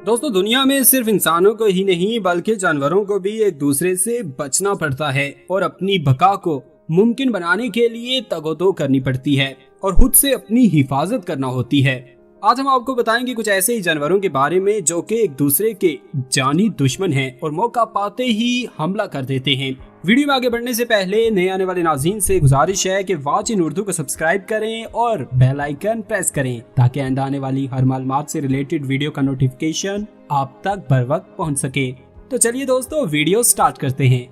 दोस्तों दुनिया में सिर्फ इंसानों को ही नहीं बल्कि जानवरों को भी एक दूसरे से बचना पड़ता है और अपनी बका को मुमकिन बनाने के लिए तगोदो करनी पड़ती है और खुद से अपनी हिफाजत करना होती है। आज हम आपको बताएंगे कुछ ऐसे ही जानवरों के बारे में जो कि एक दूसरे के जानी दुश्मन हैं और मौका पाते ही हमला कर देते हैं। वीडियो में आगे बढ़ने से पहले नए आने वाले नाज़रीन से गुजारिश है कि वॉच इन उर्दू को सब्सक्राइब करें और बेल आइकन प्रेस करें ताकि आइंदा आने वाली हर मालूमात से रिलेटेड वीडियो का नोटिफिकेशन आप तक बर वक्त पहुँच सके। तो चलिए दोस्तों वीडियो स्टार्ट करते हैं।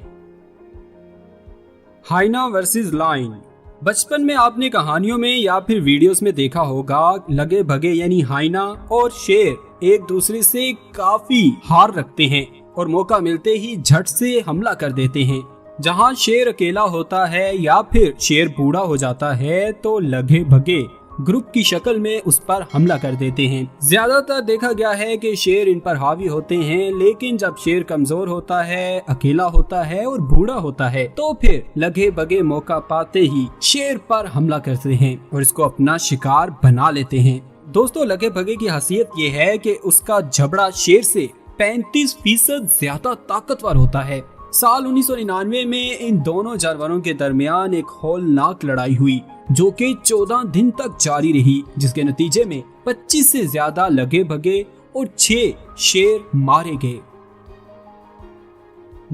हाइना वर्सेस लायन। बचपन में आपने कहानियों में या फिर वीडियोस में देखा होगा लगे भगे यानी हाइना और शेर एक दूसरे से काफी हार रखते हैं और मौका मिलते ही झट से हमला कर देते हैं। जहां शेर अकेला होता है या फिर शेर बूढ़ा हो जाता है तो लगे भगे ग्रुप की शक्ल में उस पर हमला कर देते हैं। ज्यादातर देखा गया है कि शेर इन पर हावी होते हैं, लेकिन जब शेर कमजोर होता है, अकेला होता है और बूढ़ा होता है तो फिर लगे भगे मौका पाते ही शेर पर हमला करते हैं और इसको अपना शिकार बना लेते हैं। दोस्तों लगे भगे की खासियत ये है कि उसका जबड़ा शेर से 35% ज्यादा ताकतवर होता है। साल 1999 में इन दोनों जानवरों के दरमियान एक हौलनाक लड़ाई हुई जो कि 14 दिन तक जारी रही, जिसके नतीजे में 25 से ज्यादा लगे भगे और 6 शेर मारे गए।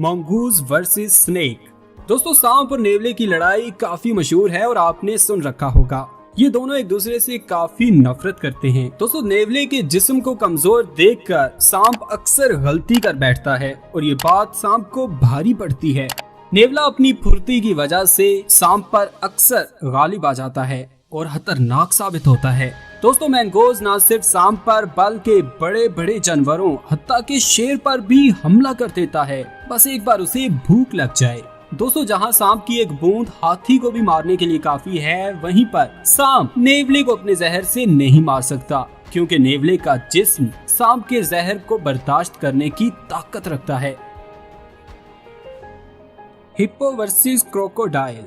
Mongoose versus snake. दोस्तों सांप और नेवले की लड़ाई काफी मशहूर है और आपने सुन रखा होगा। ये दोनों एक दूसरे से काफी नफरत करते हैं। दोस्तों नेवले के जिस्म को कमजोर देखकर सांप अक्सर गलती कर बैठता है और ये बात सांप को भारी पड़ती है। नेवला अपनी फुर्ती की वजह से सांप पर अक्सर गालिब आ जाता है और खतरनाक साबित होता है। दोस्तों मैंगोज न सिर्फ सांप पर बल्कि बड़े बड़े जानवरों हत्ता के शेर पर भी हमला कर देता है, बस एक बार उसे भूख लग जाए। दोस्तों जहां सांप की एक बूंद हाथी को भी मारने के लिए काफी है, वहीं पर सांप नेवले को अपने जहर से नहीं मार सकता क्योंकि नेवले का जिस्म सांप के जहर को बर्दाश्त करने की ताकत रखता है। Hippo versus crocodile.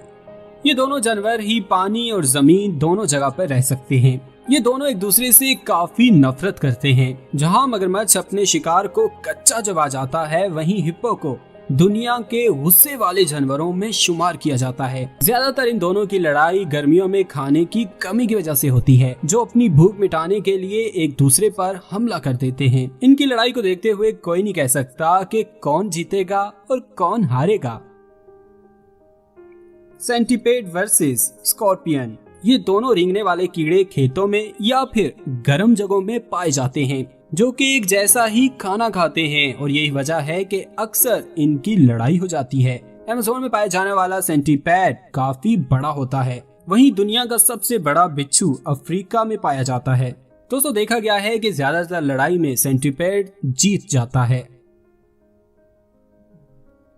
ये दोनों जानवर ही पानी और जमीन दोनों जगह पर रह सकते हैं। ये दोनों एक दूसरे से काफी नफरत करते हैं। जहां मगरमच्छ अपने शिकार को कच्चा चबा जाता है, वहीं हिप्पो को दुनिया के गुस्से वाले जानवरों में शुमार किया जाता है। ज्यादातर इन दोनों की लड़ाई गर्मियों में खाने की कमी की वजह से होती है, जो अपनी भूख मिटाने के लिए एक दूसरे पर हमला कर देते हैं। इनकी लड़ाई को देखते हुए कोई नहीं कह सकता कि कौन जीतेगा और कौन हारेगा। Centipede versus scorpion. ये दोनों रेंगने वाले कीड़े खेतों में या फिर गर्म जगहों में पाए जाते हैं जो कि एक जैसा ही खाना खाते हैं और यही वजह है कि अक्सर इनकी लड़ाई हो जाती है। अमेज़न में पाया जाने वाला सेंटीपेड काफी बड़ा होता है, वहीं दुनिया का सबसे बड़ा बिच्छू अफ्रीका में पाया जाता है। दोस्तों देखा गया है कि ज्यादातर लड़ाई में सेंटीपेड जीत जाता है।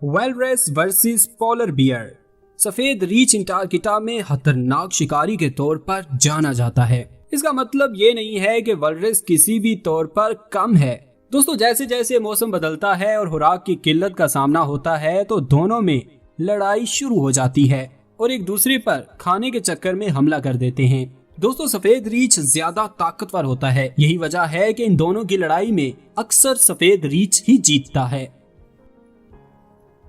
वैलरस वर्सेस पोलर बियर। सफेद रीछ अंटार्कटिका में खतरनाक शिकारी के तौर पर जाना जाता है। इसका मतलब ये नहीं है कि वल्रस किसी भी तौर पर कम है। दोस्तों जैसे जैसे मौसम बदलता है और खुराक की किल्लत का सामना होता है तो दोनों में लड़ाई शुरू हो जाती है और एक दूसरे पर खाने के चक्कर में हमला कर देते हैं। दोस्तों सफेद रीछ ज्यादा ताकतवर होता है, यही वजह है कि इन दोनों की लड़ाई में अक्सर सफेद रीछ ही जीतता है।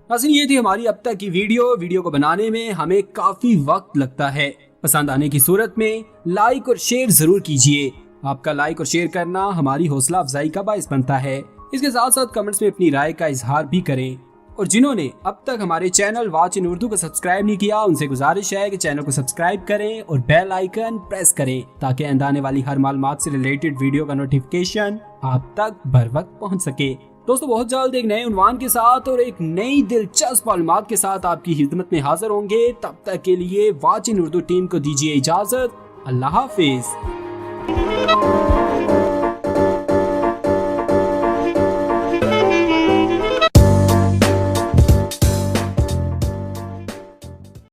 असल ये थी हमारी अब तक की वीडियो को बनाने में हमें काफी वक्त लगता है। पसंद आने की सूरत में लाइक और शेयर जरूर कीजिए। आपका लाइक और शेयर करना हमारी हौसला अफजाई का बाइस बनता है। इसके साथ साथ कमेंट्स में अपनी राय का इजहार भी करें और जिन्होंने अब तक हमारे चैनल वॉच इन उर्दू को सब्सक्राइब नहीं किया उनसे गुजारिश है कि चैनल को सब्सक्राइब करें और बेल आइकन प्रेस करें ताकि आइंदा आने वाली हर मालूमात से रिलेटेड वीडियो का नोटिफिकेशन आप तक बर वक्त पहुँच सके। दोस्तों बहुत जल्द एक नए उन्वान के साथ और एक नई दिलचस्प मालूमात के साथ आपकी खिदमत में हाजिर होंगे। तब तक के लिए वॉच इन उर्दू टीम को दीजिए इजाजत। अल्लाह हाफिज।